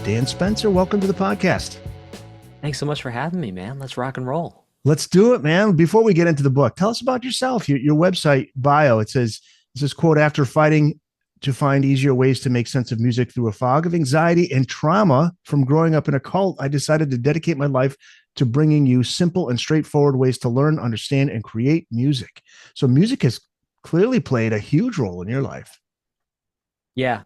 Dan Spencer, welcome to the podcast. Thanks so much for having me, man. Let's rock and roll. Let's do it, man. Before we get into the book, tell us about yourself. Your website bio, it says, quote, after fighting to find easier ways to make sense of music through a fog of anxiety and trauma from growing up in a cult, I decided to dedicate my life to bringing you simple and straightforward ways to learn, understand, and create music. So music has clearly played a huge role in your life. Yeah,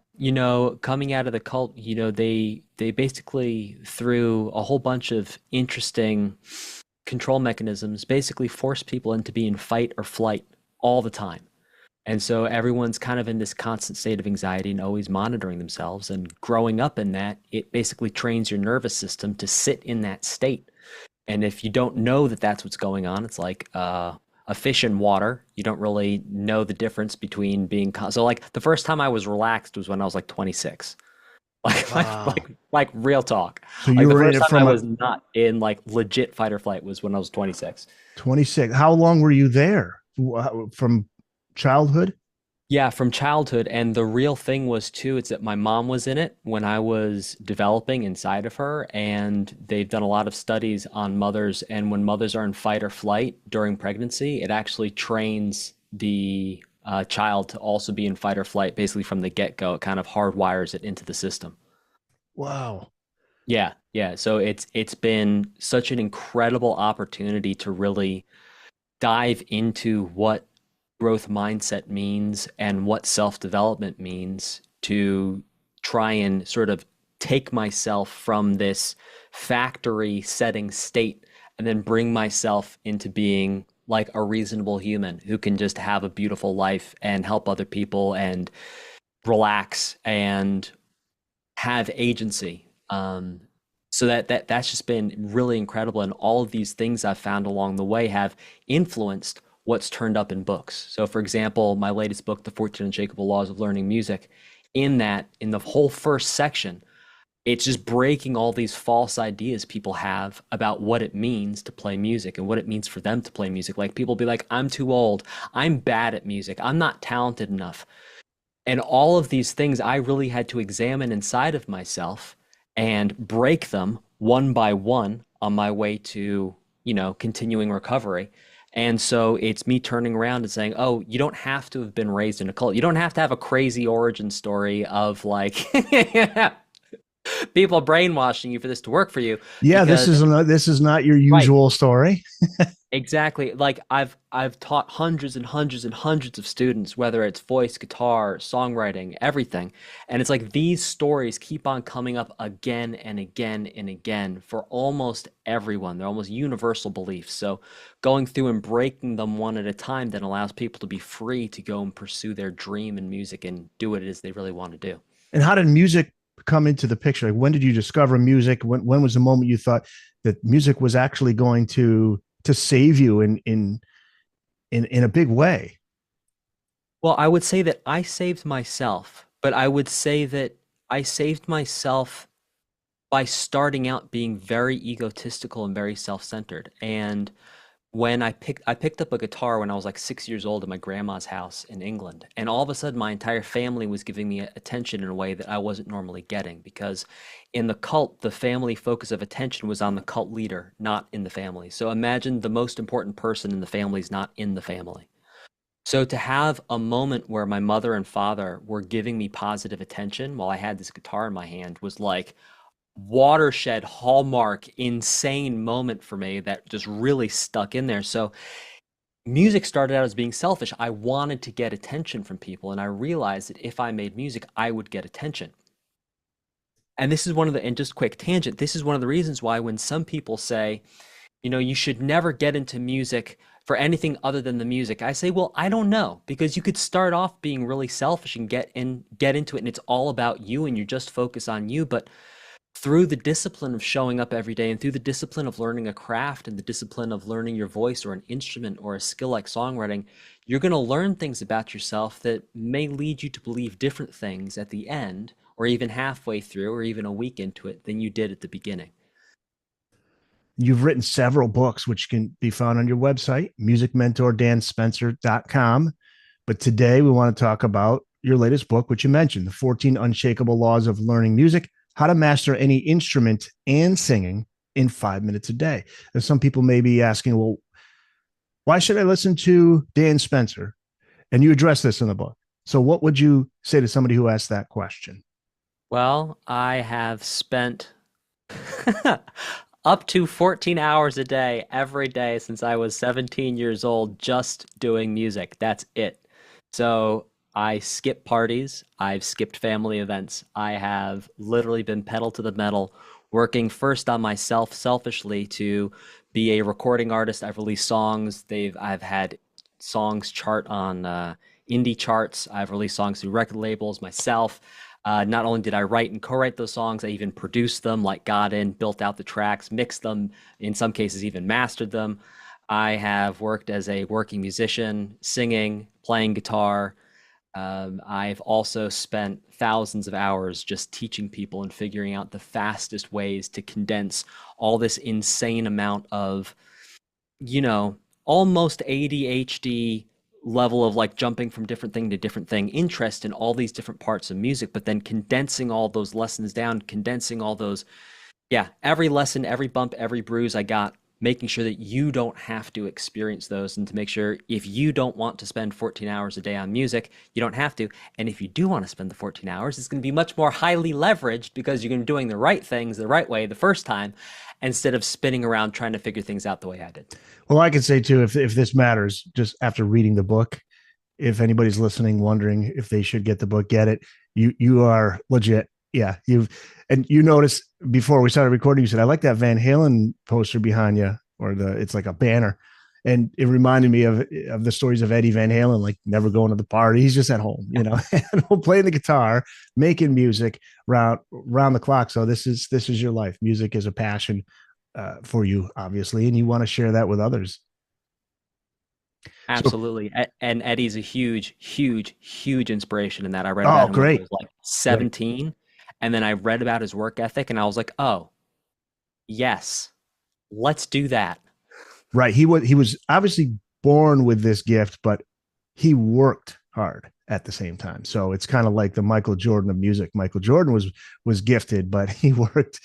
coming out of the cult, they basically through a whole bunch of interesting control mechanisms basically force people into being fight or flight all the time. And so everyone's kind of in this constant state of anxiety and always monitoring themselves. And growing up in that, it basically trains your nervous system to sit in that state. And if you don't know that that's what's going on, it's like a fish in water. You don't really know the difference between being so like the first time I was relaxed was when I was like 26. Wow. Like real talk. So Like you the were in first it time I from was not in like legit fight or flight was when I was 26. 26. How long were you there? From childhood? Yeah, from childhood. And the real thing was too, it's that my mom was in it when I was developing inside of her. And they've done a lot of studies on mothers. And when mothers are in fight or flight during pregnancy, it actually trains the child to also be in fight or flight basically from the get-go. It kind of hardwires it into the system. Wow. Yeah, yeah. So it's been such an incredible opportunity to really dive into what growth mindset means and what self-development means to try and sort of take myself from this factory setting state and then bring myself into being like a reasonable human who can just have a beautiful life and help other people and relax and have agency. So that's just been really incredible. And all of these things I've found along the way have influenced what's turned up in books. So for example, my latest book, The 14 Unshakable Laws of Learning Music, in the whole first section, it's just breaking all these false ideas people have about what it means to play music and what it means for them to play music. Like people be like, I'm too old, I'm bad at music, I'm not talented enough. And all of these things I really had to examine inside of myself and break them one by one on my way to, continuing recovery. And so it's me turning around and saying, oh, you don't have to have been raised in a cult. You don't have to have a crazy origin story of like people brainwashing you for this to work for you. Yeah, Because this is not your right, usual story. exactly. Like I've taught hundreds and hundreds and hundreds of students, whether it's voice, guitar, songwriting, everything. And it's like these stories keep on coming up again and again and again for almost everyone. They're almost universal beliefs. So going through and breaking them one at a time then allows people to be free to go and pursue their dream in music and do what it is they really want to do. And how did music come into the picture? Like, when did you discover music? When was the moment you thought that music was actually going to save you in a big way? Well, I would say that I saved myself, but I would say that I saved myself by starting out being very egotistical and very self-centered. And when I picked up a guitar when I was like 6 years old at my grandma's house in England, and all of a sudden my entire family was giving me attention in a way that I wasn't normally getting because in the cult, the family focus of attention was on the cult leader, not in the family. So imagine the most important person in the family is not in the family. So to have a moment where my mother and father were giving me positive attention while I had this guitar in my hand was like watershed, hallmark, insane moment for me that just really stuck in there. So music started out as being selfish. I wanted to get attention from people, and I realized that if I made music, I would get attention. And this is and just quick tangent, this is one of the reasons why when some people say, you should never get into music for anything other than the music, I say, well, I don't know, because you could start off being really selfish and get into it, and it's all about you, and you just focus on you. But through the discipline of showing up every day and through the discipline of learning a craft and the discipline of learning your voice or an instrument or a skill like songwriting, you're going to learn things about yourself that may lead you to believe different things at the end or even halfway through or even a week into it than you did at the beginning. You've written several books, which can be found on your website, musicmentordanspencer.com. But today we want to talk about your latest book, which you mentioned, The 14 Unshakable Laws of Learning Music, how to master any instrument and singing in 5 minutes a day. And some people may be asking, well, why should I listen to Dan Spencer? And you address this in the book. So, what would you say to somebody who asked that question? Well, I have spent up to 14 hours a day every day since I was 17 years old just doing music. That's it. So I skip parties. I've skipped family events. I have literally been pedal to the metal, working first on myself selfishly to be a recording artist. I've released songs. I've had songs chart on indie charts. I've released songs through record labels myself. Not only did I write and co-write those songs, I even produced them, like got in, built out the tracks, mixed them, in some cases even mastered them. I have worked as a working musician, singing, playing guitar. I've also spent thousands of hours just teaching people and figuring out the fastest ways to condense all this insane amount of, you know, almost ADHD level of like jumping from different thing to different thing, interest in all these different parts of music, but then condensing all those lessons down, condensing all those, yeah, every lesson, every bump, every bruise I got, making sure that you don't have to experience those, and to make sure if you don't want to spend 14 hours a day on music, you don't have to. And if you do want to spend the 14 hours, it's going to be much more highly leveraged because you're going to be doing the right things the right way the first time instead of spinning around trying to figure things out the way I did. Well, I could say too, if this matters, just after reading the book, if anybody's listening, wondering if they should get the book, get it. You are legit. Yeah, you noticed before we started recording, you said, I like that Van Halen poster behind you, or it's like a banner. And it reminded me of the stories of Eddie Van Halen, like never going to the party. He's just at home, and playing the guitar, making music round the clock. So this is your life. Music is a passion for you, obviously, and you want to share that with others. So, Absolutely. And Eddie's a huge, huge, huge inspiration in that. I read oh, about him when I great, was like great. 17, and then I read about his work ethic, and I was like, oh, yes, let's do that. Right. He was obviously born with this gift, but he worked hard at the same time. So it's kind of like the Michael Jordan of music. Michael Jordan was gifted, but he worked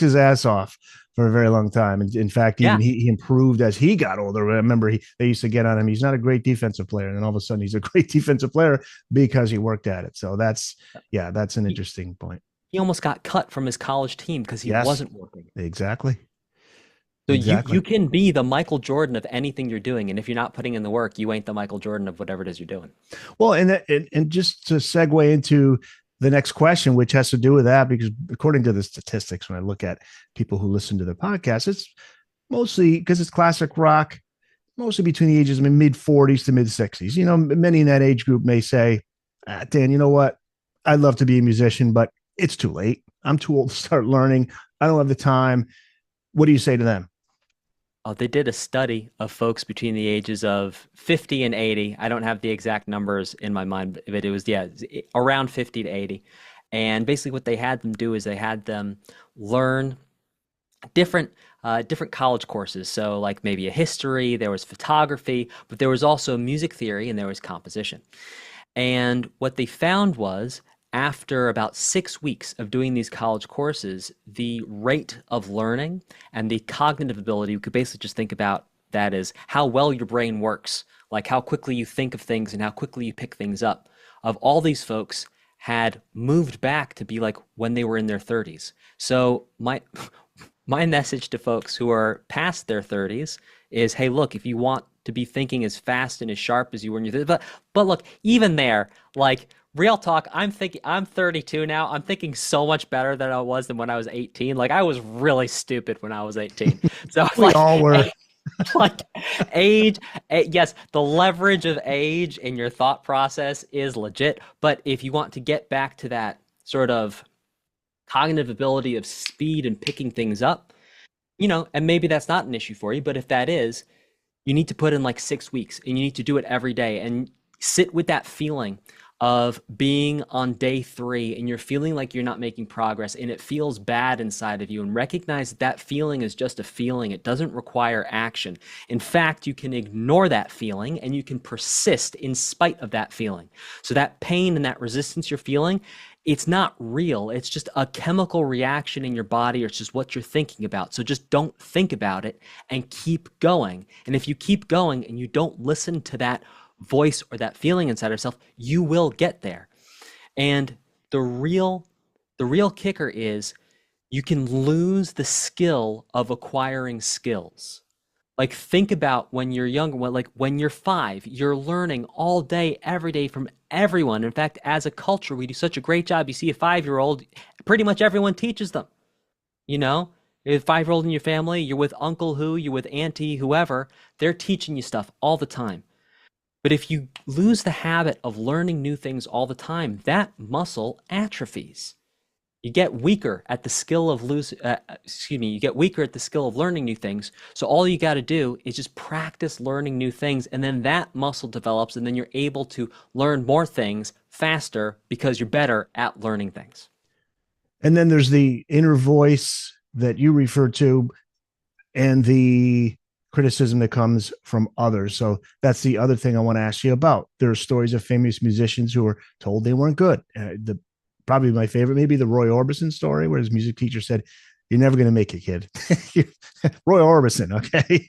his ass off for a very long time. And in fact, even Yeah. he improved as he got older. I remember they used to get on him. He's not a great defensive player, and then all of a sudden he's a great defensive player because he worked at it. So that's an He, interesting point. he almost got cut from his college team because he Yes, wasn't working. exactly, So you exactly. you can be the Michael Jordan of anything you're doing, and if you're not putting in the work, you ain't the Michael Jordan of whatever it is you're doing. Well, and just to segue into the next question, which has to do with that, because according to the statistics, when I look at people who listen to the podcast, it's mostly because it's classic rock, mostly between the ages of mid 40s to mid 60s. Many in that age group may say, Dan, you know what? I'd love to be a musician, but it's too late. I'm too old to start learning. I don't have the time. What do you say to them? They did a study of folks between the ages of 50 and 80. I don't have the exact numbers in my mind, but it was, yeah, around 50 to 80. And basically what they had them do is they had them learn different different college courses. So like maybe a history, there was photography, but there was also music theory and there was composition. And what they found was after about 6 weeks of doing these college courses, the rate of learning and the cognitive ability, we could basically just think about that as how well your brain works, like how quickly you think of things and how quickly you pick things up, of all these folks had moved back to be like when they were in their 30s. So my message to folks who are past their 30s is, hey, look, if you want to be thinking as fast and as sharp as you were in your 30s, but look, even there, like real talk, I'm 32 now. I'm thinking so much better than I was than when I was 18. Like I was really stupid when I was 18. So We all were. like age, yes, the leverage of age in your thought process is legit. But if you want to get back to that sort of cognitive ability of speed and picking things up, and maybe that's not an issue for you, but if that is, you need to put in like 6 weeks and you need to do it every day and sit with that feeling of being on day 3 and you're feeling like you're not making progress and it feels bad inside of you, and recognize that that feeling is just a feeling. It doesn't require action. In fact, you can ignore that feeling and you can persist in spite of that feeling. So that pain and that resistance you're feeling, it's not real. It's just a chemical reaction in your body, or it's just what you're thinking about. So just don't think about it and keep going. And if you keep going and you don't listen to that voice or that feeling inside yourself, you will get there. And the real the real kicker is you can lose the skill of acquiring skills. Like think about when you're young, when you're 5, you're learning all day, every day from everyone. In fact, as a culture, we do such a great job. You see a 5-year-old, pretty much everyone teaches them. You know, a 5-year-old in your family, you're with uncle who, you're with auntie, whoever, they're teaching you stuff all the time. But if you lose the habit of learning new things all the time, that muscle atrophies. You get weaker at the skill of you get weaker at the skill of learning new things. So all you got to do is just practice learning new things, and then that muscle develops, and then you're able to learn more things faster because you're better at learning things. And then there's the inner voice that you refer to, and the criticism that comes from others. So that's the other thing I want to ask you about. There are stories of famous musicians who were told they weren't good. The Probably my favorite, maybe the Roy Orbison story, where his music teacher said, "You're never going to make it, kid." Roy Orbison. Okay,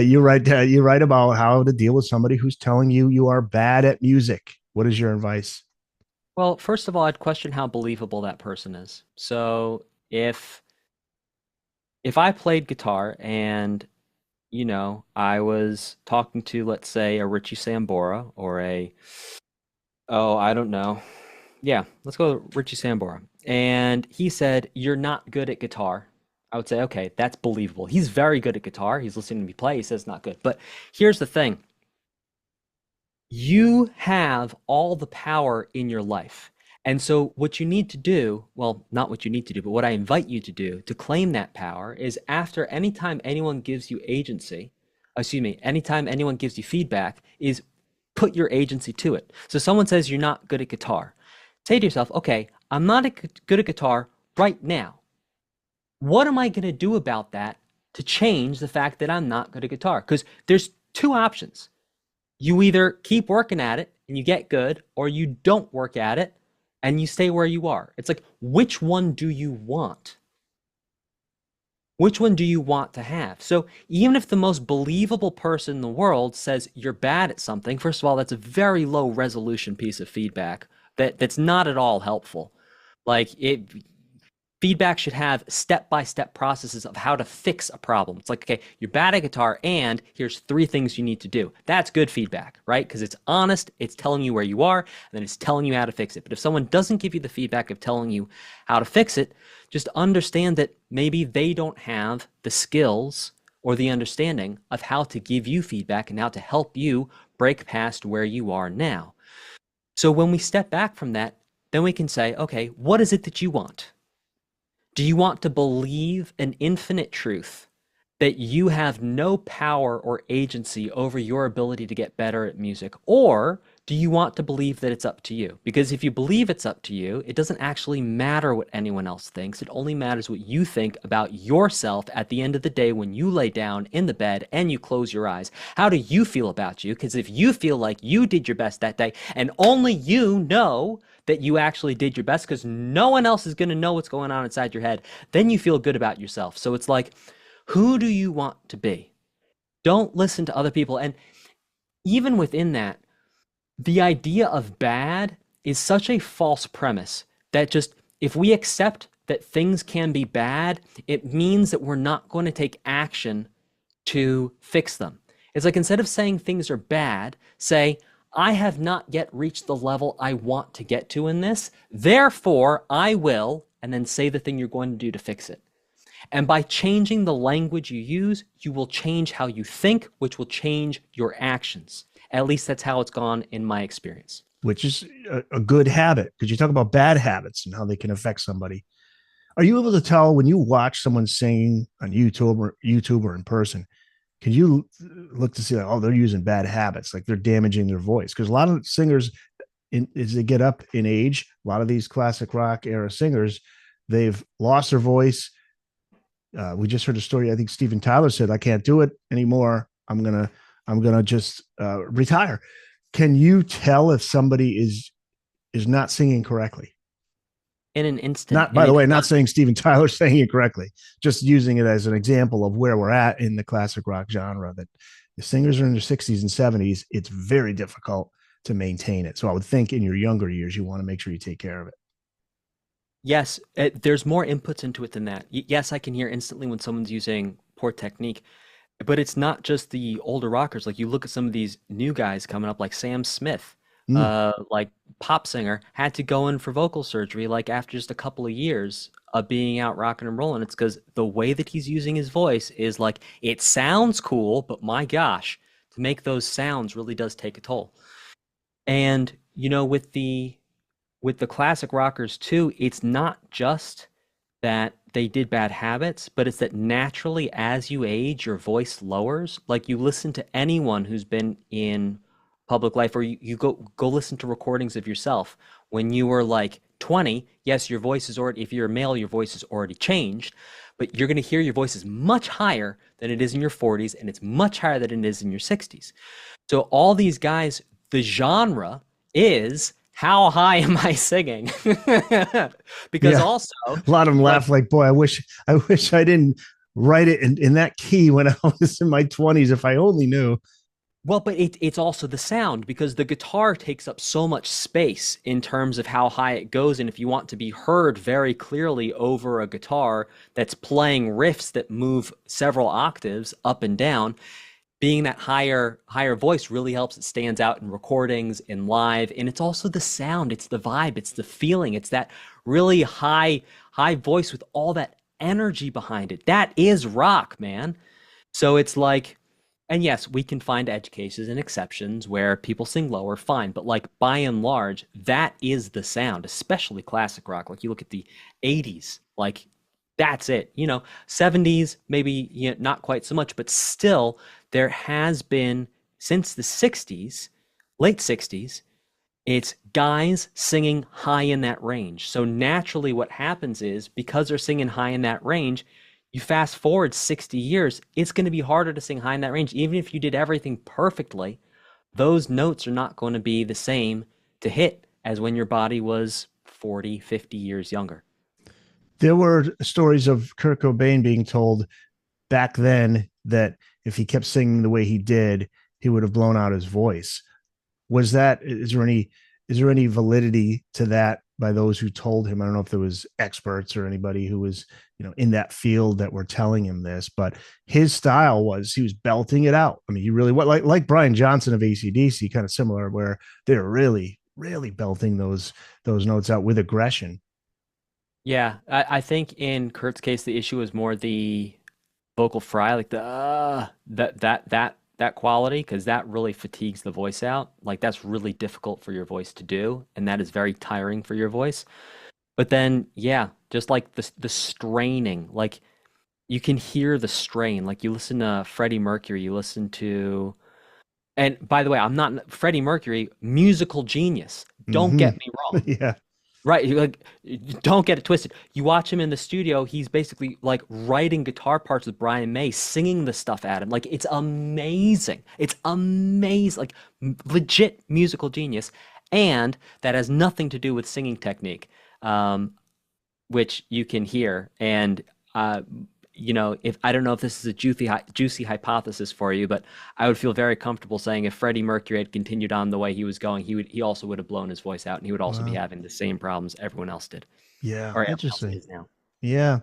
you write about how to deal with somebody who's telling you you are bad at music. What is your advice? Well, first of all, I'd question how believable that person is. So if I played guitar and I was talking to, let's say, a Richie Sambora or oh, I don't know. Yeah, let's go with Richie Sambora. And he said, "You're not good at guitar." I would say, okay, that's believable. He's very good at guitar. He's listening to me play. He says not good. But here's the thing. You have all the power in your life. And so what you need to do, well, not what you need to do, but what I invite you to do to claim that power is after anytime anyone gives you agency, excuse me, anytime anyone gives you feedback, is put your agency to it. So someone says you're not good at guitar. Say to yourself, okay, I'm not good at guitar right now. What am I going to do about that to change the fact that I'm not good at guitar? Because there's two options. You either keep working at it and you get good, or you don't work at it and you stay where you are. It's like, which one do you want? Which one do you want to have? So even if the most believable person in the world says you're bad at something, first of all, that's a very low resolution piece of feedback that's not at all helpful. Like feedback should have step-by-step processes of how to fix a problem. It's like, okay, you're bad at guitar and here's 3 things you need to do. That's good feedback, right? Because it's honest, it's telling you where you are, and then it's telling you how to fix it. But if someone doesn't give you the feedback of telling you how to fix it, just understand that maybe they don't have the skills or the understanding of how to give you feedback and how to help you break past where you are now. So when we step back from that, then we can say, okay, what is it that you want? Do you want to believe an infinite truth that you have no power or agency over your ability to get better at music? Or do you want to believe that it's up to you? Because if you believe it's up to you, it doesn't actually matter what anyone else thinks. It only matters what you think about yourself at the end of the day when you lay down in the bed and you close your eyes. How do you feel about you? Because if you feel like you did your best that day and only you know that you actually did your best because no one else is going to know what's going on inside your head, then you feel good about yourself. So it's like, who do you want to be? Don't listen to other people. And even within that, the idea of bad is such a false premise that just if we accept that things can be bad, it means that we're not going to take action to fix them. It's like instead of saying things are bad, say, I have not yet reached the level I want to get to in this, therefore I will, and then say the thing you're going to do to fix it. And by changing the language you use, you will change how you think, which will change your actions. At least that's how it's gone in my experience. Which is a good habit, because you talk about bad habits and how they can affect somebody. Are you able to tell when you watch someone singing on YouTube or in person? Can you look to see like, oh, they're using bad habits, like they're damaging their voice? Because a lot of singers, as they get up in age, a lot of these classic rock era singers, they've lost their voice. We just heard a story. I think Steven Tyler said, "I can't do it anymore. I'm gonna just retire." Can you tell if somebody is not singing correctly? in an instant. Not, And by the it's way, not not, saying Steven Tyler's saying it correctly, just using it as an example of where we're at in the classic rock genre. That the singers are in their 60s and 70s. It's very difficult to maintain it. So I would think in your younger years, you want to make sure you take care of it. yes, there's more inputs into it than that. Yes, I can hear instantly when someone's using poor technique, but it's not just the older rockers. Like you look at some of these new guys coming up, like Sam Smith, Mm, like pop singer, had to go in for vocal surgery like after just a couple of years of being out rocking and rolling. It's because the way that he's using his voice is like it sounds cool, but my gosh, to make those sounds really does take a toll. And with the classic rockers too, it's not just that they did bad habits, but it's that naturally as you age, your voice lowers. Like you listen to anyone who's been in public life, or you go listen to recordings of yourself when you were like 20. Yes, your voice is already, if you're a male, your voice is already changed, but you're going to hear your voice is much higher than it is in your 40s, and it's much higher than it is in your 60s. So all these guys, the genre is how high am I singing? Because yeah, also, a lot of them like, laugh like, "Boy, I wish I didn't write it in that key when I was in my 20s. If I only knew." well, but it's also the sound because the guitar takes up so much space in terms of how high it goes. And if you want to be heard very clearly over a guitar that's playing riffs that move several octaves up and down, being that higher voice really helps. It stands out in recordings, in live, and it's also the sound, it's the vibe, it's the feeling, it's that really high voice with all that energy behind it. That is rock, man. So it's like, and yes, we can find edge cases and exceptions where people sing lower, fine, but like by and large, that is the sound, especially classic rock. Like you look at the 80s, like that's it. 70s, maybe not quite so much, but still, there has been since the 60s, late 60s, it's guys singing high in that range. So naturally, what happens is because they're singing high in that range, you fast forward 60 years, it's going to be harder to sing high in that range. Even if you did everything perfectly, those notes are not going to be the same to hit as when your body was 40, 50 years younger. There were stories of Kurt Cobain being told back then that if he kept singing the way he did, he would have blown out his voice. Was that is there any validity to that by those who told him? I don't know if there was experts or anybody who was in that field that were telling him this, but his style was he was belting it out. I mean, he really what like Brian Johnson of AC/DC, kind of similar, where they're really belting those notes out with aggression. Yeah, I think in Kurt's case, the issue is more the vocal fry, like the that quality, because that really fatigues the voice out. Like that's really difficult for your voice to do, and that is very tiring for your voice. But then, yeah, just like the straining, like you can hear the strain. Like you listen to Freddie Mercury, you listen to, and by the way, I'm not Freddie Mercury, musical genius. Don't Mm-hmm. get me wrong. Yeah. Right, like don't get it twisted. You watch him in the studio, he's basically like writing guitar parts with Brian May, singing the stuff at him. Like it's amazing. It's amazing. Like legit musical genius. And that has nothing to do with singing technique, um, which you can hear. And uh, if I don't know if this is a juicy hypothesis for you, but I would feel very comfortable saying if Freddie Mercury had continued on the way he was going, he also would have blown his voice out, and he would also be Wow. having the same problems everyone else did, Yeah. or everyone else Interesting. is now. Yeah.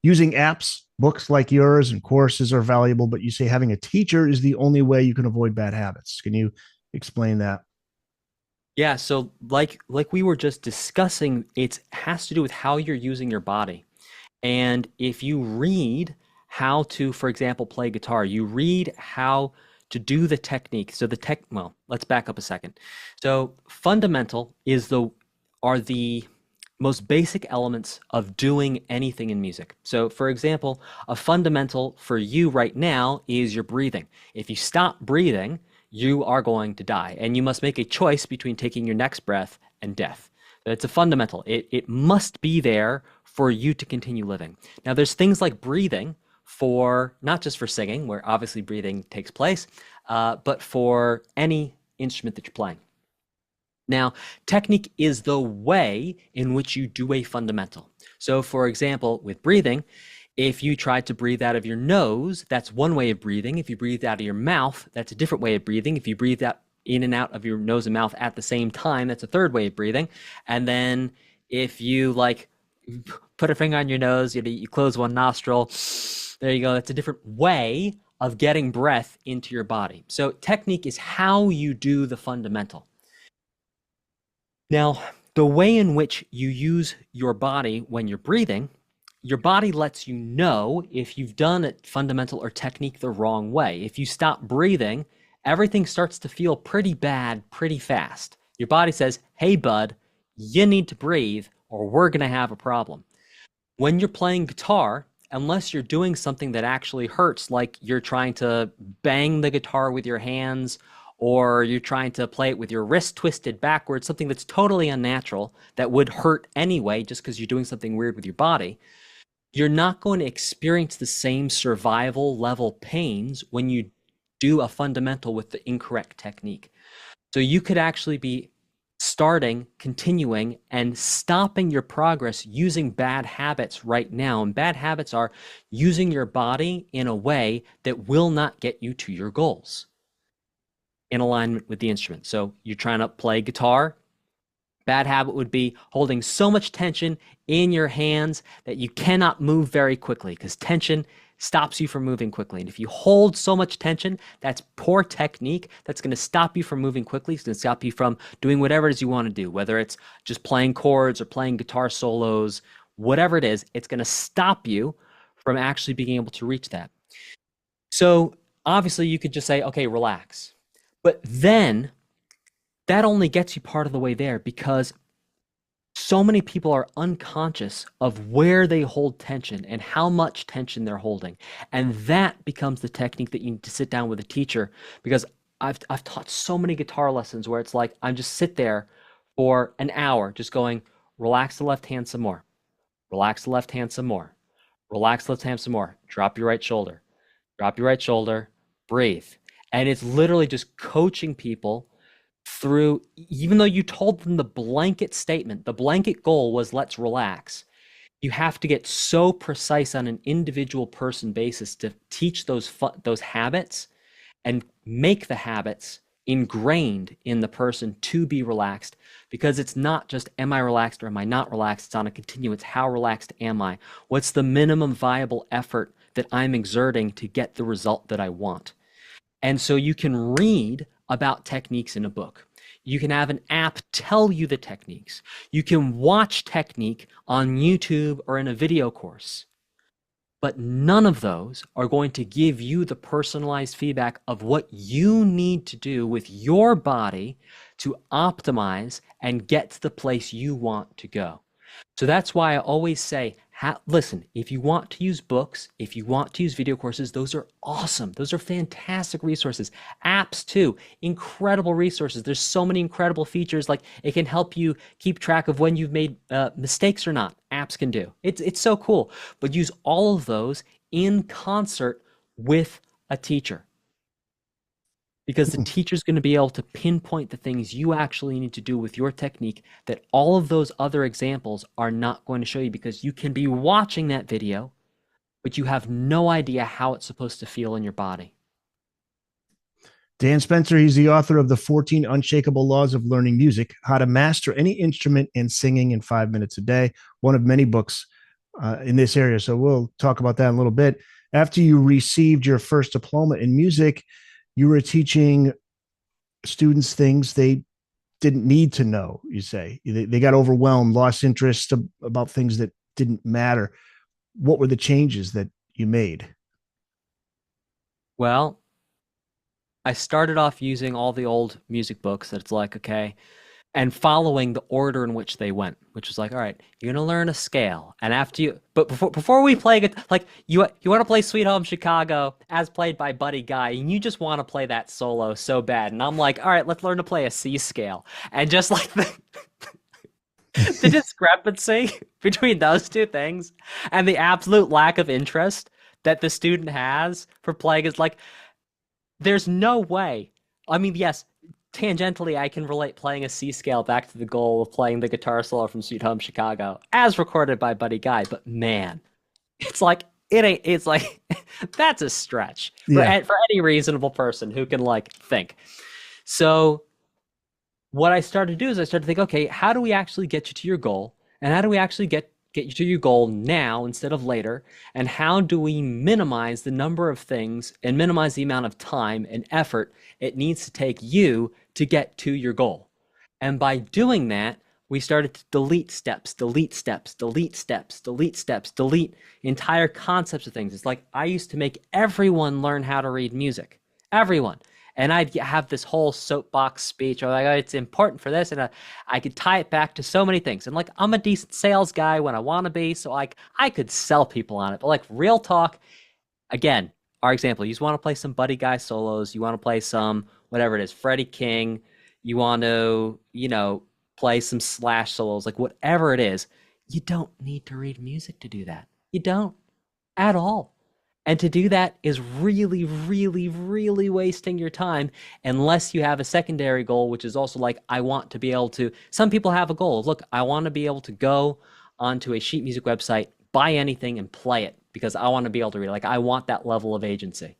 Using apps, books like yours, and courses are valuable, but you say having a teacher is the only way you can avoid bad habits. Can you explain that? Yeah, so like we were just discussing, it has to do with how you're using your body. And if you read how to, for example, play guitar, you read how to do the technique. So well, let's back up a second. So fundamental are the most basic elements of doing anything in music. So for example, a fundamental for you right now is your breathing. If you stop breathing, you are going to die, and you must make a choice between taking your next breath and death. It's a fundamental. It must be there for you to continue living. Now, there's things like breathing for not just for singing, where obviously breathing takes place, but for any instrument that you're playing. Now, technique is the way in which you do a fundamental. So, for example, with breathing, if you try to breathe out of your nose, that's one way of breathing. If you breathe out of your mouth, that's a different way of breathing. If you breathe out in and out of your nose and mouth at the same time, that's a third way of breathing. And then if you like put a finger on your nose, you close one nostril, there you go. That's a different way of getting breath into your body. So technique is how you do the fundamental. Now, the way in which you use your body when you're breathing, your body lets you know if you've done a fundamental or technique the wrong way. If you stop breathing, everything starts to feel pretty bad pretty fast. Your body says, hey, bud, you need to breathe or we're going to have a problem. When you're playing guitar, unless you're doing something that actually hurts, like you're trying to bang the guitar with your hands or you're trying to play it with your wrist twisted backwards, something that's totally unnatural that would hurt anyway just because you're doing something weird with your body, you're not going to experience the same survival level pains when you do a fundamental with the incorrect technique. So you could actually be starting, continuing, and stopping your progress using bad habits right now. And bad habits are using your body in a way that will not get you to your goals in alignment with the instrument. So you're trying to play guitar. Bad habit would be holding so much tension in your hands that you cannot move very quickly because tension stops you from moving quickly. And if you hold so much tension, that's poor technique. That's going to stop you from moving quickly. It's going to stop you from doing whatever it is you want to do, whether it's just playing chords or playing guitar solos, whatever it is, it's going to stop you from actually being able to reach that. So obviously you could just say, okay, relax. But then that only gets you part of the way there because so many people are unconscious of where they hold tension and how much tension they're holding. And that becomes the technique that you need to sit down with a teacher because I've taught so many guitar lessons where it's like I'm just sit there for an hour just going, relax the left hand some more, relax the left hand some more, relax the left hand some more, drop your right shoulder, breathe. And it's literally just coaching people through, even though you told them the blanket statement, the blanket goal was let's relax. You have to get so precise on an individual person basis to teach those habits and make the habits ingrained in the person to be relaxed because it's not just am I relaxed or am I not relaxed? It's on a continuum. It's how relaxed am I? What's the minimum viable effort that I'm exerting to get the result that I want? And so you can read about techniques in a book. You can have an app tell you the techniques. You can watch technique on YouTube or in a video course. But none of those are going to give you the personalized feedback of what you need to do with your body to optimize and get to the place you want to go. So that's why I always say, listen, if you want to use books, if you want to use video courses, those are awesome. Those are fantastic resources. Apps too, incredible resources. There's so many incredible features. Like it can help you keep track of when you've made mistakes or not. Apps can do. It's so cool. But use all of those in concert with a teacher because the teacher's going to be able to pinpoint the things you actually need to do with your technique that all of those other examples are not going to show you because you can be watching that video, but you have no idea how it's supposed to feel in your body. Dan Spencer, he's the author of the 14 Unshakable Laws of Learning Music, How to Master Any Instrument and Singing in 5 Minutes a Day, one of many books in this area. So we'll talk about that in a little bit. After you received your first diploma in music, you were teaching students things they didn't need to know, you say. They got overwhelmed, lost interest about things that didn't matter. What were the changes that you made? Well, I started off using all the old music books that it's like, okay, and following the order in which they went, which was like, all right, you're gonna learn a scale, and after you, but before we play it, like you want to play Sweet Home Chicago as played by Buddy Guy, and you just want to play that solo so bad, and I'm like, all right, let's learn to play a C scale, and just like the discrepancy between those two things and the absolute lack of interest that the student has for playing is like, there's no way. I mean, yes, tangentially, I can relate playing a C scale back to the goal of playing the guitar solo from Sweet Home Chicago, as recorded by Buddy Guy. But man, it's like it ain't. It's like that's a stretch for Yeah. for any reasonable person who can like think. So what I started to do is I started to think, okay, how do we actually get you to your goal? And how do we actually get you to your goal now instead of later? And how do we minimize the number of things and minimize the amount of time and effort it needs to take you to get to your goal? And by doing that, we started to delete steps, delete steps, delete steps, delete steps, delete entire concepts of things. It's like I used to make everyone learn how to read music. Everyone. And I'd have this whole soapbox speech. I'm like, oh, it's important for this. And I could tie it back to so many things. And like, I'm a decent sales guy when I want to be. So like, I could sell people on it. But like, real talk, again, our example, you just want to play some Buddy Guy solos. You want to play some, whatever it is, Freddie King. You want to, play some Slash solos, like whatever it is. You don't need to read music to do that. You don't at all. And to do that is really, really, really wasting your time unless you have a secondary goal, which is also like, I want to be able to. Some people have a goal. Look, I want to be able to go onto a sheet music website, buy anything, and play it because I want to be able to read it. Like, I want that level of agency.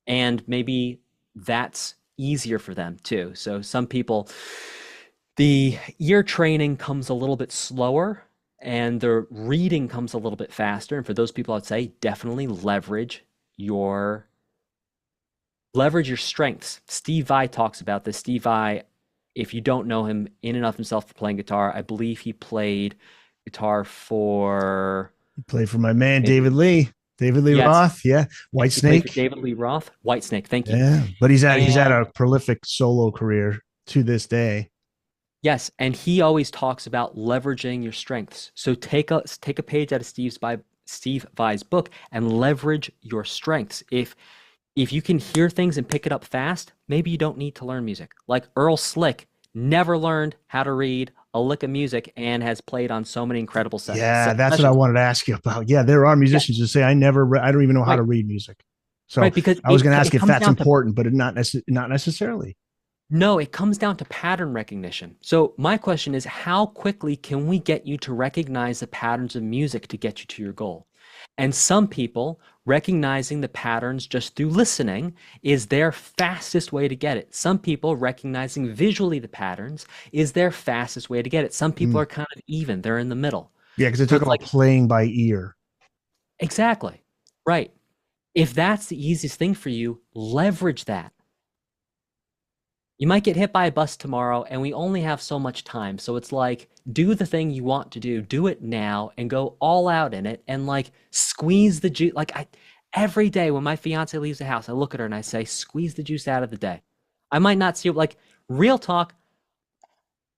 And maybe that's easier for them too. So some people, the ear training comes a little bit slower and the reading comes a little bit faster. And for those people, I'd say definitely your strengths. Steve Vai talks about this. Steve Vai, if you don't know him in and of himself for playing guitar, I believe he played guitar for He played for my man David Lee yes, Roth. Yeah. yes, White he played for Snake. David Lee Roth, Whitesnake. Thank you. Yeah. But he's had And a prolific solo career to this day. yes, and he always talks about leveraging your strengths. So take a page out of Steve Vai's book and leverage your strengths. If you can hear things and pick it up fast, maybe you don't need to learn music. Like Earl Slick never learned how to read a lick of music and has played on so many incredible Yeah, that's what I sessions. wanted to ask you about. Yeah, there are Yeah, musicians who say I don't even know how to right, read music. So right, because I was going to ask it if comes that's down to important, but not necessarily. no, it comes down to pattern recognition. So my question is, how quickly can we get you to recognize the patterns of music to get you to your goal? And some people recognizing the patterns just through listening is their fastest way to get it. Some people recognizing visually the patterns is their fastest way to get it. Some people Mm. are kind of even, they're in the middle. Yeah, because they So talk it's about like, playing by ear. exactly, right. If that's the easiest thing for you, leverage that. You might get hit by a bus tomorrow, and we only have so much time. So it's like, do the thing you want to do it now, and go all out in it, and like squeeze the juice. Like every day when my fiance leaves the house, I look at her and I say, squeeze the juice out of the day. I might not see like real talk.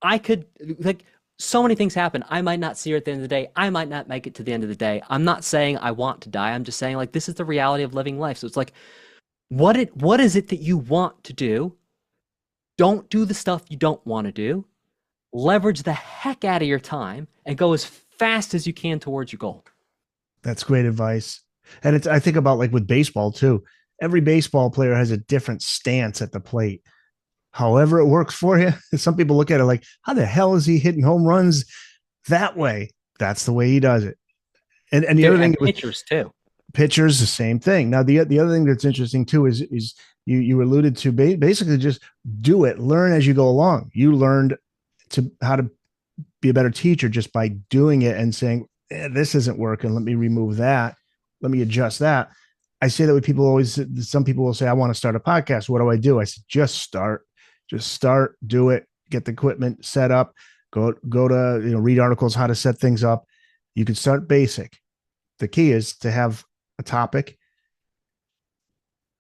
I could like so many things happen. I might not see her at the end of the day. I might not make it to the end of the day. I'm not saying I want to die. I'm just saying like this is the reality of living life. So it's like, what is it that you want to do? Don't do the stuff you don't want to do. Leverage the heck out of your time and go as fast as you can towards your goal. That's great advice. And I think about like with baseball too. Every baseball player has a different stance at the plate. However, it works for you. Some people look at it like, how the hell is he hitting home runs that way? That's the way he does it. And the Dude, other and thing with pitchers too. pitchers, the same thing. Now, the other thing that's interesting too is you alluded to basically just do it, learn as you go along. You learned to how to be a better teacher just by doing it and saying, this isn't working. Let me remove that. Let me adjust that. I say that with people always, some people will say, I want to start a podcast. What do I do? I said, just start, do it, get the equipment set up, go to, read articles, how to set things up. You can start basic. The key is to have a topic,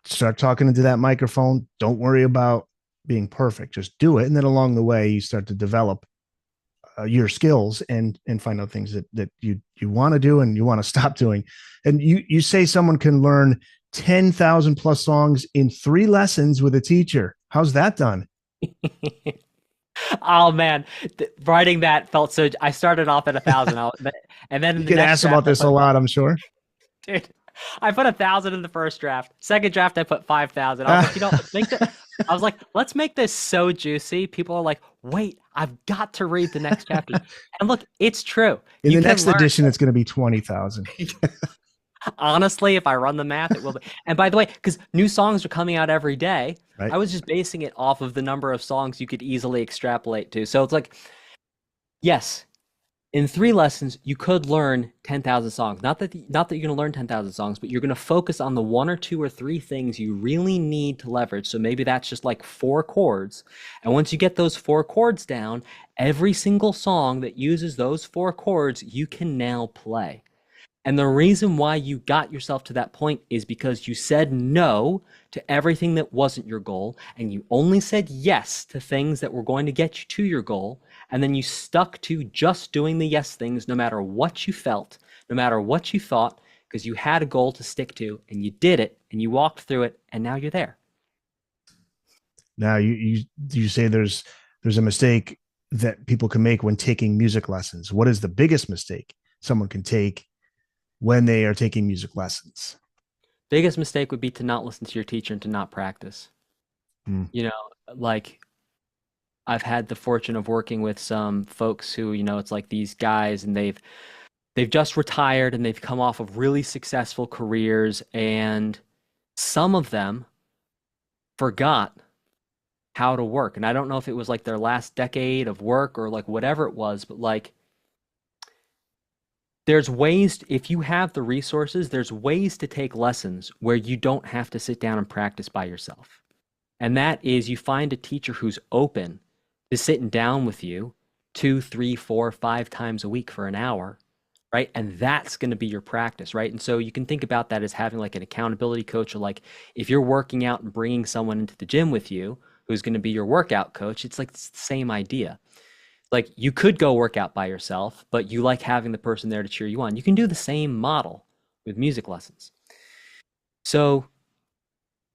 start talking into that microphone. Don't worry about being perfect. Just do it. And then along the way, you start to develop your skills and find out things that you want to do and you want to stop doing. And you say someone can learn 10,000 plus songs in 3 lessons with a teacher. How's that done? Oh man, writing that felt so. I started off at 1,000, and then You in the get next asked about draft, I this a put, lot, I'm sure. dude. I put 1,000 in the first draft. Second draft, I put 5,000. I was like, let's make the. I was like, let's make this so juicy. People are like, wait, I've got to read the next chapters. And look, it's true. In You the can next learn. edition, it's going to be 20,000. Honestly, if I run the math, it will be. And by the way, because new songs are coming out every day, Right. I was just basing it off of the number of songs you could easily extrapolate to. So it's like, yes, in 3 lessons, you could learn 10,000 songs. Not that you're going to learn 10,000 songs, but you're going to focus on the 1 or 2 or 3 things you really need to leverage. So maybe that's just like 4 chords. And once you get those 4 chords down, every single song that uses those 4 chords, you can now play. And the reason why you got yourself to that point is because you said no to everything that wasn't your goal, and you only said yes to things that were going to get you to your goal. And then you stuck to just doing the yes things no matter what you felt, no matter what you thought, because you had a goal to stick to, and you did it, and you walked through it, and now you're there. Now you say there's a mistake that people can make when taking music lessons. What is the biggest mistake someone can take when they are taking music lessons? Biggest mistake would be to not listen to your teacher and to not practice. Mm. Like I've had the fortune of working with some folks who, it's like these guys, and they've just retired and they've come off of really successful careers, and some of them forgot how to work. And I don't know if it was like their last decade of work or like whatever it was, but like there's ways, if you have the resources, there's ways to take lessons where you don't have to sit down and practice by yourself. And that is, you find a teacher who's open to sitting down with you 2, 3, 4, 5 times a week for an hour, right? And that's going to be your practice, right? And so you can think about that as having like an accountability coach, or like if you're working out and bringing someone into the gym with you who's going to be your workout coach, it's like it's the same idea. Like you could go work out by yourself, but you like having the person there to cheer you on. You can do the same model with music lessons. So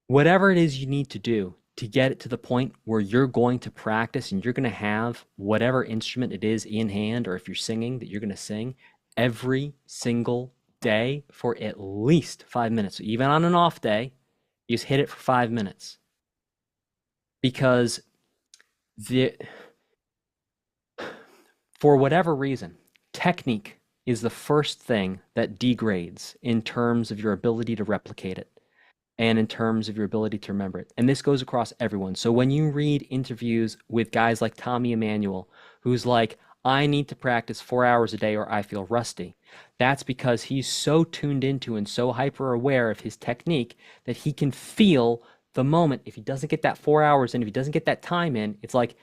whatever it is you need to do to get it to the point where you're going to practice and you're going to have whatever instrument it is in hand, or if you're singing, that you're going to sing every single day for at least 5 minutes. So even on an off day, you just hit it for 5 minutes. Because for whatever reason, technique is the first thing that degrades in terms of your ability to replicate it and in terms of your ability to remember it. And this goes across everyone. So when you read interviews with guys like Tommy Emmanuel, who's like, I need to practice 4 hours a day or I feel rusty, that's because he's so tuned into and so hyper aware of his technique that he can feel the moment. If he doesn't get that 4 hours in, if he doesn't get that time in, it's like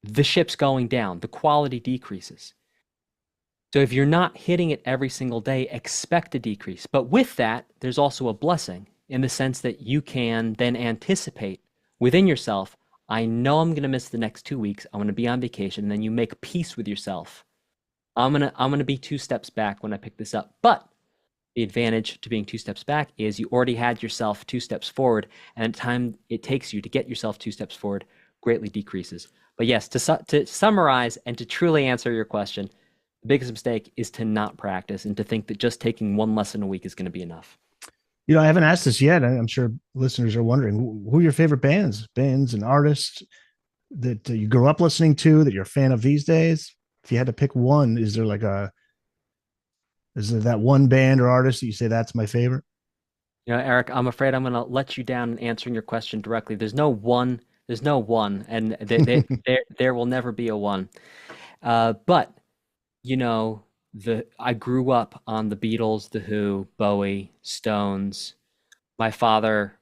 the ship's going down, the quality decreases. So if you're not hitting it every single day, expect a decrease. But with that, there's also a blessing in the sense that you can then anticipate within yourself, I know I'm going to miss the next 2 weeks. I'm going to be on vacation. And then you make peace with yourself. I'm going to be 2 steps back when I pick this up. But the advantage to being 2 steps back is you already had yourself 2 steps forward, and the time it takes you to get yourself 2 steps forward greatly decreases. But yes, to summarize and to truly answer your question, the biggest mistake is to not practice and to think that just taking 1 lesson a week is going to be enough. I haven't asked this yet. I'm sure listeners are wondering who are your favorite bands and artists that you grew up listening to, that you're a fan of these days. If you had to pick one, is there that one band or artist that you say that's my favorite? Eric, I'm afraid I'm going to let you down in answering your question directly. There's no one, and there will never be a one. But I grew up on the Beatles, The Who, Bowie, Stones. My father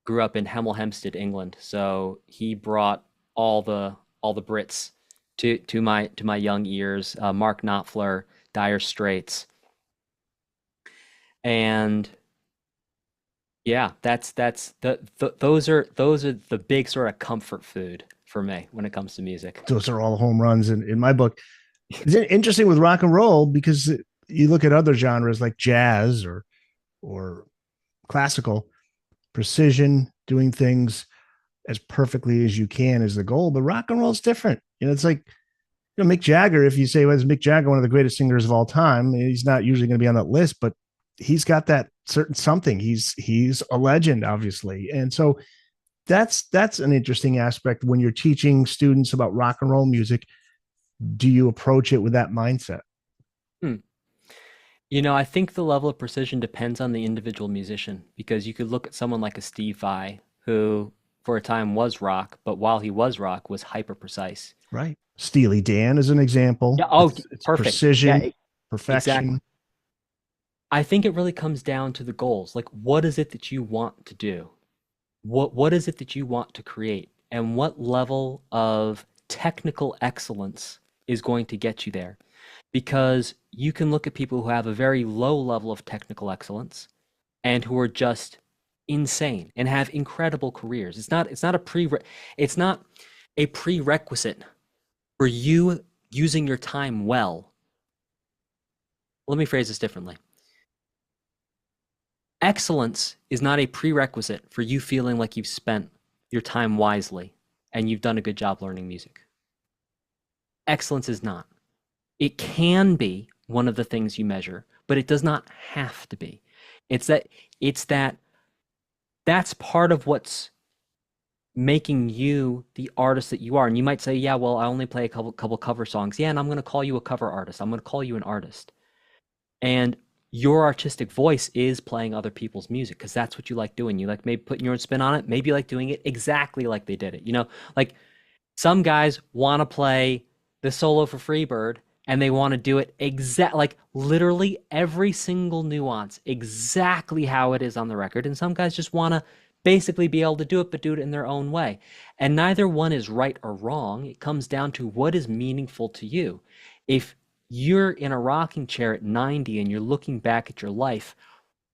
grew up in Hemel Hempstead, England, so he brought all the Brits to my young ears. Mark Knopfler, Dire Straits, and yeah, those are the big sort of comfort food for me when it comes to music. Those are all home runs in my book. It's interesting with rock and roll because you look at other genres like jazz or classical, precision, doing things as perfectly as you can is the goal. But rock and roll is different. It's like Mick Jagger. If you say, well, is Mick Jagger one of the greatest singers of all time? He's not usually going to be on that list, but he's got that certain something. He's a legend, obviously. And so that's an interesting aspect when you're teaching students about rock and roll music. Do you approach it with that mindset? Hmm. I think the level of precision depends on the individual musician because you could look at someone like a Steve Vai, who for a time was rock, but while he was rock, was hyper precise. Right. Steely Dan is an example. Yeah. Oh, It's perfect. Yeah, precision, exactly. perfection. I think it really comes down to the goals. Like, what is it that you want to do? What is it that you want to create? And what level of technical excellence is going to get you there? Because you can look at people who have a very low level of technical excellence and who are just insane and have incredible careers. It's not a prerequisite for you using your time well. Let me phrase this differently. Excellence is not a prerequisite for you feeling like you've spent your time wisely and you've done a good job learning music. Excellence is not. It can be one of the things you measure, but it does not have to be. It's that that's part of what's making you the artist that you are. And you might say, yeah, well, I only play a couple cover songs. Yeah, and I'm going to call you a cover artist. I'm going to call you an artist. And your artistic voice is playing other people's music because that's what you like doing. You like maybe putting your own spin on it. Maybe you like doing it exactly like they did it. Like some guys want to play the solo for Freebird and they want to do it like literally every single nuance exactly how it is on the record. And some guys just want to basically be able to do it, but do it in their own way. And neither one is right or wrong. It comes down to what is meaningful to you. If you're in a rocking chair at 90 and you're looking back at your life,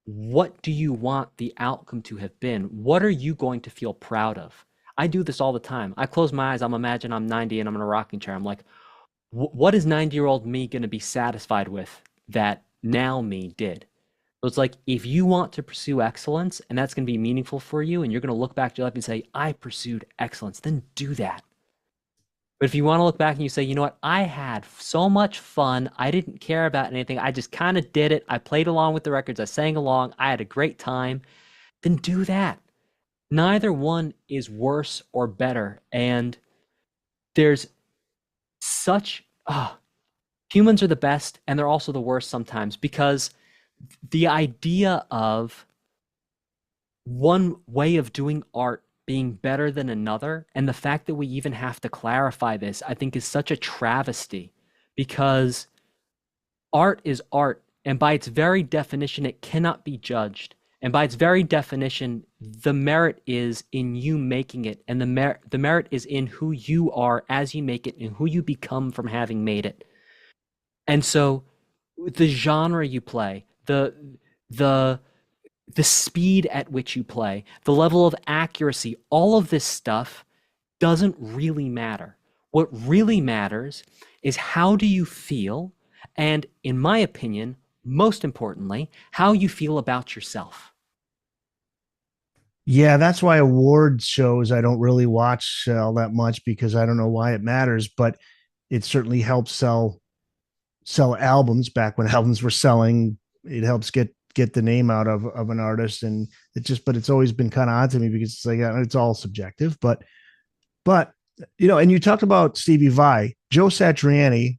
what do you want the outcome to have been? What are you going to feel proud of? I do this all the time. I close my eyes. Imagine I'm 90 and I'm in a rocking chair. I'm like, what is 90-year-old me going to be satisfied with that now me did? So it's like, if you want to pursue excellence and that's going to be meaningful for you and you're going to look back to your life and say, I pursued excellence, then do that. But if you want to look back and you say, you know what, I had so much fun. I didn't care about anything. I just kind of did it. I played along with the records. I sang along. I had a great time. Then do that. Neither one is worse or better. And there's such, humans are the best and they're also the worst sometimes because the idea of one way of doing art being better than another, and the fact that we even have to clarify this, I think is such a travesty because art is art, and by its very definition, it cannot be judged. And by its very definition, the merit is in you making it, and the merit is in who you are as you make it and who you become from having made it. And so the genre you play, the the speed at which you play, the level of accuracy, all of this stuff doesn't really matter. What really matters is how do you feel, and in my opinion, most importantly, how you feel about yourself. Yeah, that's why award shows I don't really watch all that much because I don't know why it matters, but it certainly helps sell albums back when albums were selling. It helps get the name out of an artist, and but it's always been kind of odd to me because it's like it's all subjective. But and you talked about Stevie Vai, Joe Satriani,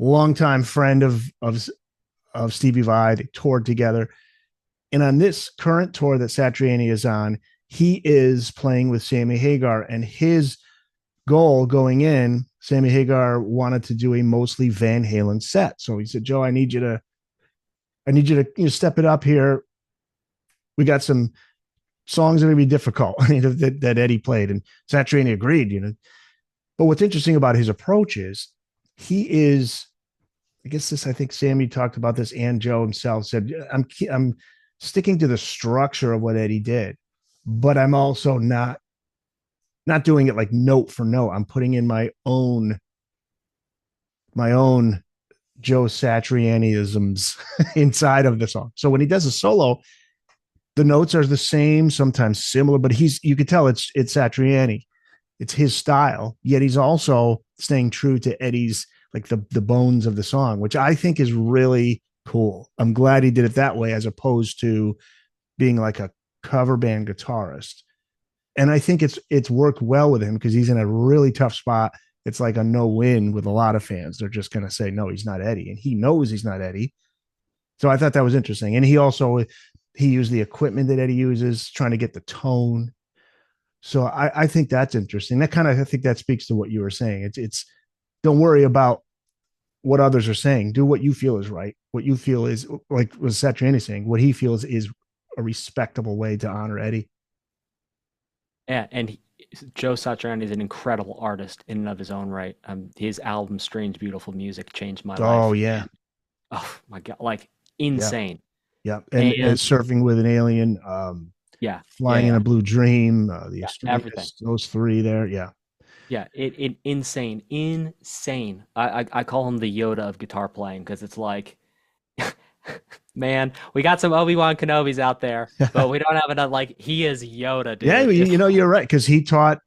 longtime friend of Stevie Vai. They toured together, and on this current tour that Satriani is on, he is playing with Sammy Hagar, and his goal going in, Sammy Hagar wanted to do a mostly Van Halen set. So he said, Joe, I need you to step it up here. We got some songs that are going to be difficult that Eddie played. And Satriani agreed. But what's interesting about his approach is he is, I think Sammy talked about this and Joe himself said, I'm sticking to the structure of what Eddie did, but I'm also not doing it like note for note. I'm putting in my own Joe Satrianiisms inside of the song. So when he does a solo, the notes are the same, sometimes similar, but you could tell it's Satriani. It's his style, yet he's also staying true to Eddie's like the bones of the song, which I think is really Cool. I'm glad he did it that way as opposed to being like a cover band guitarist. And I think it's worked well with him because he's in a really tough spot. It's like a no win with a lot of fans. They're just going to say no, he's not Eddie, and he knows he's not Eddie. So I thought that was interesting. And he used the equipment that Eddie uses, trying to get the tone. So I think that's interesting. That kind of I think that speaks to what you were saying. It's don't worry about what others are saying. Do what you feel is right. What you feel is like was Satriani saying. What he feels is a respectable way to honor Eddie. Yeah, and Joe Satriani is an incredible artist in and of his own right. His album "Strange Beautiful Music" changed my Oh life, yeah, and oh my God, like yeah, insane. yeah. And And surfing with an alien, yeah, yeah, flying in yeah, a blue dream, the yeah, everything. extremists, those three there. Yeah, Yeah, it insane, insane. I call him the Yoda of guitar playing because it's like, man, we got some Obi-Wan Kenobis out there, but we don't have enough. Like he is Yoda, yeah. dude. It's You're right because he taught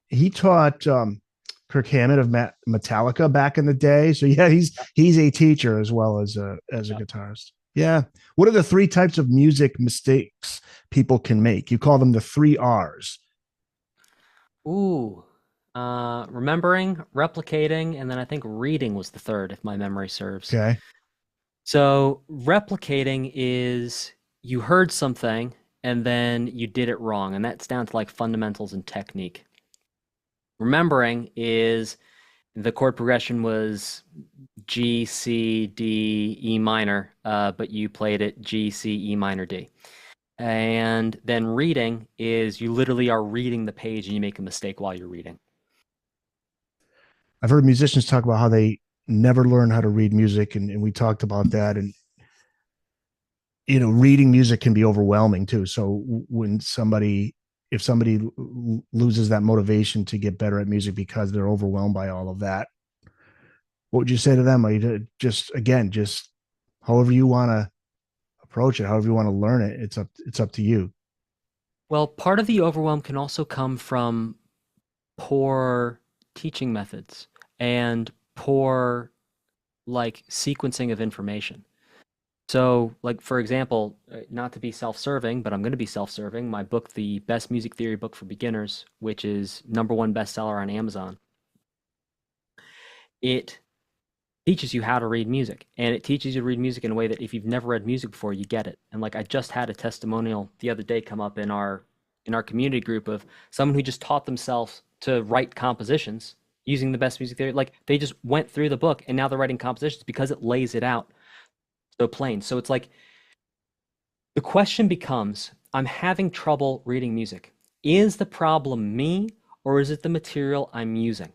Kirk Hammett of Metallica back in the day. So yeah, he's a teacher as well as a like, guitarist. Yeah. What are the three types of music mistakes people can make? You call them the three R's. ooh, remembering, replicating, and then I think reading was the third, if my memory serves. Okay. So replicating is you heard something and then you did it wrong, and that's down to like fundamentals and technique. Remembering is the chord progression was G, C, D, E minor, but you played it G, C, E minor, D. And then reading is you literally are reading the page and you make a mistake while you're reading. I've heard musicians talk about how they never learn how to read music, and we talked about that. And reading music can be overwhelming too. So when if somebody loses that motivation to get better at music because they're overwhelmed by all of that, what would you say to them? Are you just however you want to approach it, however you want to learn it, it's up to you. Well, part of the overwhelm can also come from poor teaching methods and poor like sequencing of information. So, like for example, not to be self-serving, but I'm going to be self-serving. My book, The Best Music Theory Book for Beginners, which is #1 bestseller on Amazon, it teaches you how to read music, and it teaches you to read music in a way that if you've never read music before, you get it. And like I just had a testimonial the other day come up in our community group of someone who just taught themselves to write compositions using the best music theory. Like they just went through the book and now they're writing compositions because it lays it out so plain. So it's like the question becomes, I'm having trouble reading music. Is the problem me or is it the material I'm using?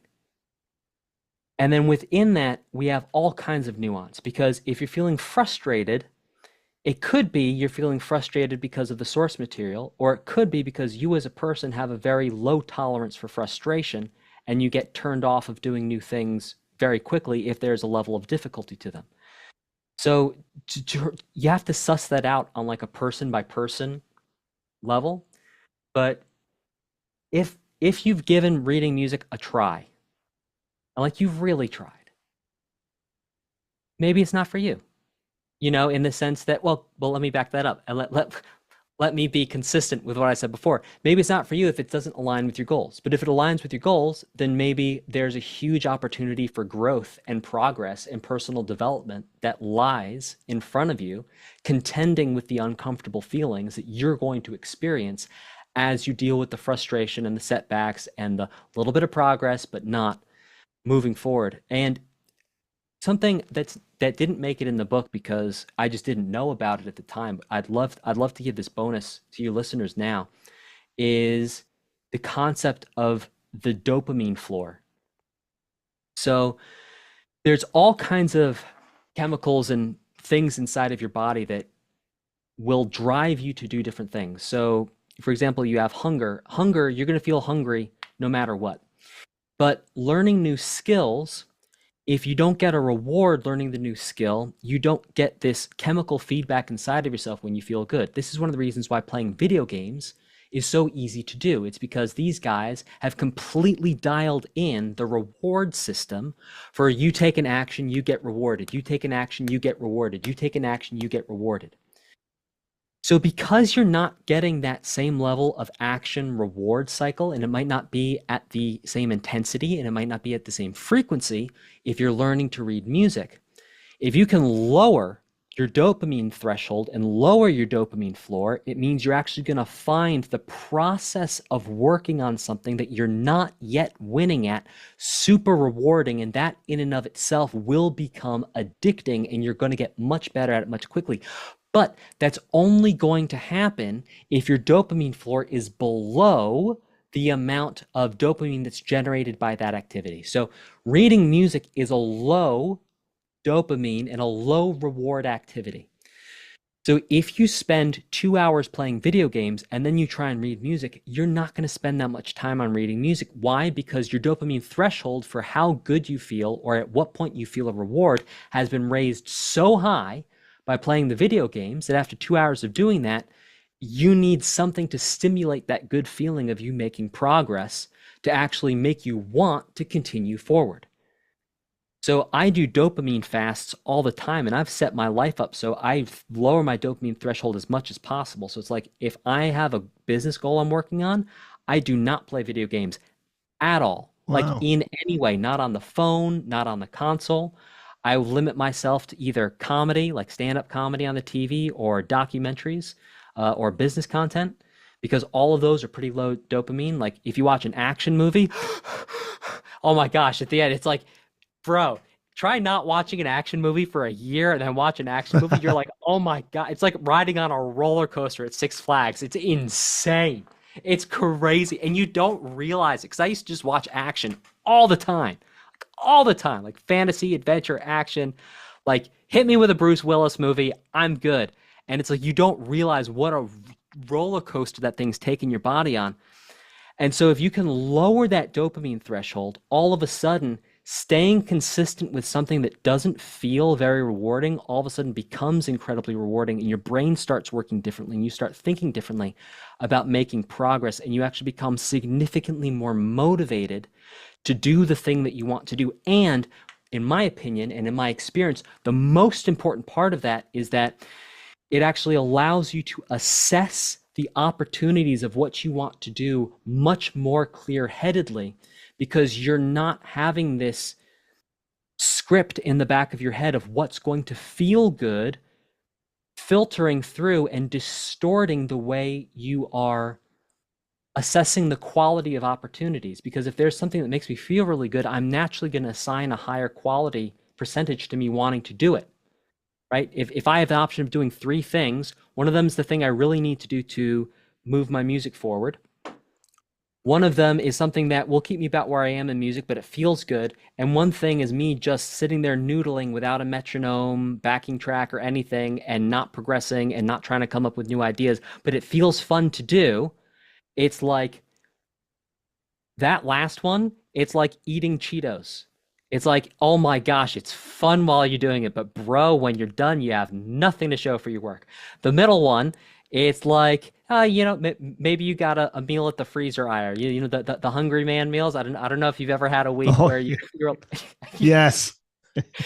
And then within that, we have all kinds of nuance because if you're feeling frustrated, it could be you're feeling frustrated because of the source material, or it could be because you as a person have a very low tolerance for frustration and you get turned off of doing new things very quickly if there's a level of difficulty to them. So you have to suss that out on like a person by person level. But if you've given reading music a try, and like you've really tried, maybe it's not for you. In the sense that, well, let me back that up and let me be consistent with what I said before. Maybe it's not for you if it doesn't align with your goals. But if it aligns with your goals, then maybe there's a huge opportunity for growth and progress and personal development that lies in front of you, contending with the uncomfortable feelings that you're going to experience as you deal with the frustration and the setbacks and the little bit of progress, but not moving forward. And something that didn't make it in the book because I just didn't know about it at the time, but I'd love to give this bonus to you listeners now, is the concept of the dopamine floor. So there's all kinds of chemicals and things inside of your body that will drive you to do different things. So for example, you have hunger. Hunger, you're going to feel hungry no matter what. But learning new skills, if you don't get a reward learning the new skill, you don't get this chemical feedback inside of yourself when you feel good. This is one of the reasons why playing video games is so easy to do. It's because these guys have completely dialed in the reward system for you take an action, you get rewarded. You take an action, you get rewarded. You take an action, you get rewarded. So because you're not getting that same level of action reward cycle, and it might not be at the same intensity and it might not be at the same frequency, if you're learning to read music, if you can lower your dopamine threshold and lower your dopamine floor, it means you're actually going to find the process of working on something that you're not yet winning at super rewarding. And that in and of itself will become addicting and you're going to get much better at it much quickly. But that's only going to happen if your dopamine floor is below the amount of dopamine that's generated by that activity. So reading music is a low dopamine and a low reward activity. So if you spend 2 hours playing video games and then you try and read music, you're not going to spend that much time on reading music. Why? Because your dopamine threshold for how good you feel or at what point you feel a reward has been raised so high by playing the video games that after 2 hours of doing that, you need something to stimulate that good feeling of you making progress to actually make you want to continue forward. So I do dopamine fasts all the time, and I've set my life up so I lower my dopamine threshold as much as possible. So it's like if I have a business goal I'm working on, I do not play video games at all, like Wow. in any way, not on the phone, not on the console. I limit myself to either comedy, like stand-up comedy on the TV, or documentaries, or business content, because all of those are pretty low dopamine. Like if you watch an action movie, oh my gosh, at the end, it's like, bro, try not watching an action movie for a year and then watch an action movie. You're like, oh my God. It's like riding on a roller coaster at Six Flags. It's insane. It's crazy. And you don't realize it. Because I used to just watch action all the time. All the time. Like fantasy, adventure, action. Like hit me with a Bruce Willis movie. I'm good. And it's like you don't realize what a roller coaster that thing's taking your body on. And so if you can lower that dopamine threshold, all of a sudden staying consistent with something that doesn't feel very rewarding all of a sudden becomes incredibly rewarding, and your brain starts working differently and you start thinking differently about making progress, and you actually become significantly more motivated to do the thing that you want to do. And in my opinion and in my experience, the most important part of that is that it actually allows you to assess the opportunities of what you want to do much more clear-headedly, because you're not having this script in the back of your head of what's going to feel good filtering through and distorting the way you are assessing the quality of opportunities. Because if there's something that makes me feel really good, I'm naturally going to assign a higher quality percentage to me wanting to do it. Right? If I have the option of doing 3 things, one of them is the thing I really need to do to move my music forward. One of them is something that will keep me about where I am in music, but it feels good. And one thing is me just sitting there noodling without a metronome, backing track, or anything, and not progressing and not trying to come up with new ideas, but it feels fun to do. It's like that last one, it's like eating Cheetos. It's like, oh my gosh, it's fun while you're doing it, but bro, when you're done, you have nothing to show for your work. The middle one, it's like, maybe you got a meal at the freezer aisle. You know the Hungry Man meals. I don't know if you've ever had a week Oh, where you're yes.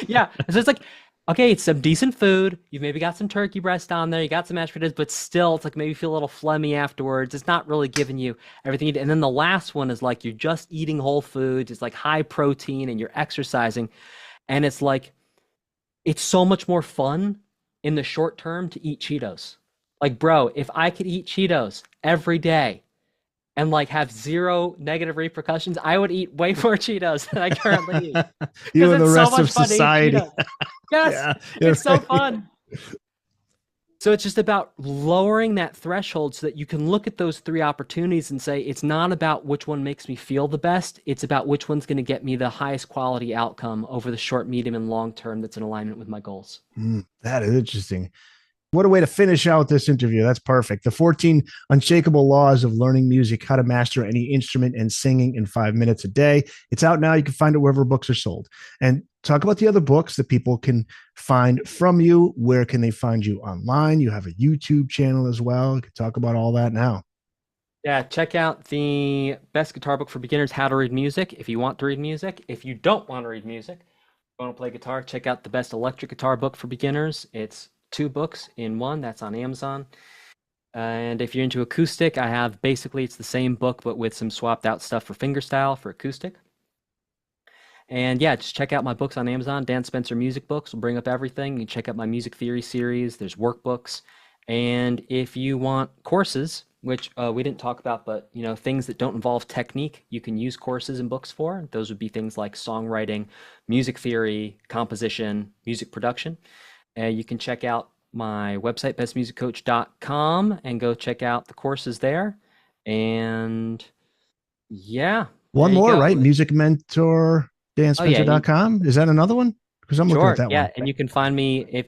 yeah. So it's like, okay, it's some decent food. You've maybe got some turkey breast on there. You got some mashed potatoes, but still, it's like maybe you feel a little phlegmy afterwards. It's not really giving you everything you need. And then the last one is like you're just eating whole foods. It's like high protein and you're exercising. And it's like, it's so much more fun in the short term to eat Cheetos. Like, bro, if I could eat Cheetos every day and like have zero negative repercussions, I would eat way more Cheetos than I currently eat. You Because and the it's so rest of much fun to eat society. Cheetos. Yes, Yeah, it's so right. fun. So it's just about lowering that threshold so that you can look at those 3 opportunities and say, it's not about which one makes me feel the best. It's about which one's going to get me the highest quality outcome over the short, medium, and long term that's in alignment with my goals. That is interesting. What a way to finish out this interview. That's perfect. The 14 unshakable laws of learning music, how to master any instrument and singing in 5 minutes a day. It's out now. You can find it wherever books are sold. And talk about the other books that people can find from you. Where can they find you online? You have a YouTube channel as well. You can talk about all that now. Yeah, check out the best guitar book for beginners, How to Read Music, if you want to read music. If you don't want to read music, want to play guitar, check out the best electric guitar book for beginners. It's two books in one. That's on Amazon. And if you're into acoustic, I have basically it's the same book, but with some swapped out stuff for fingerstyle for acoustic. And yeah, just check out my books on Amazon. Dan Spencer Music Books will bring up everything. You can check out my music theory series. There's workbooks. And if you want courses, which we didn't talk about, but you know, things that don't involve technique, you can use courses and books for. Those would be things like songwriting, music theory, composition, music production. You can check out my website, bestmusiccoach.com, and go check out the courses there. And yeah, there One you more, go. right? Music mentor, Oh yeah, danspencer.com. Is that another one? Because I'm looking at sure. that Yeah, one. and you can find me if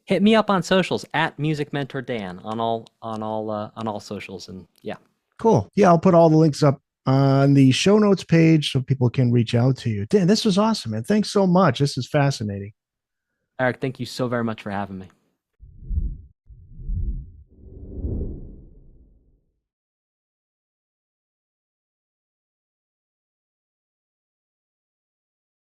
hit me up on socials at Music Mentor Dan on all socials and yeah. Cool. Yeah, I'll put all the links up on the show notes page so people can reach out to you. Dan, this was awesome, man. Thanks so much. This is fascinating. Eric, thank you so very much for having me.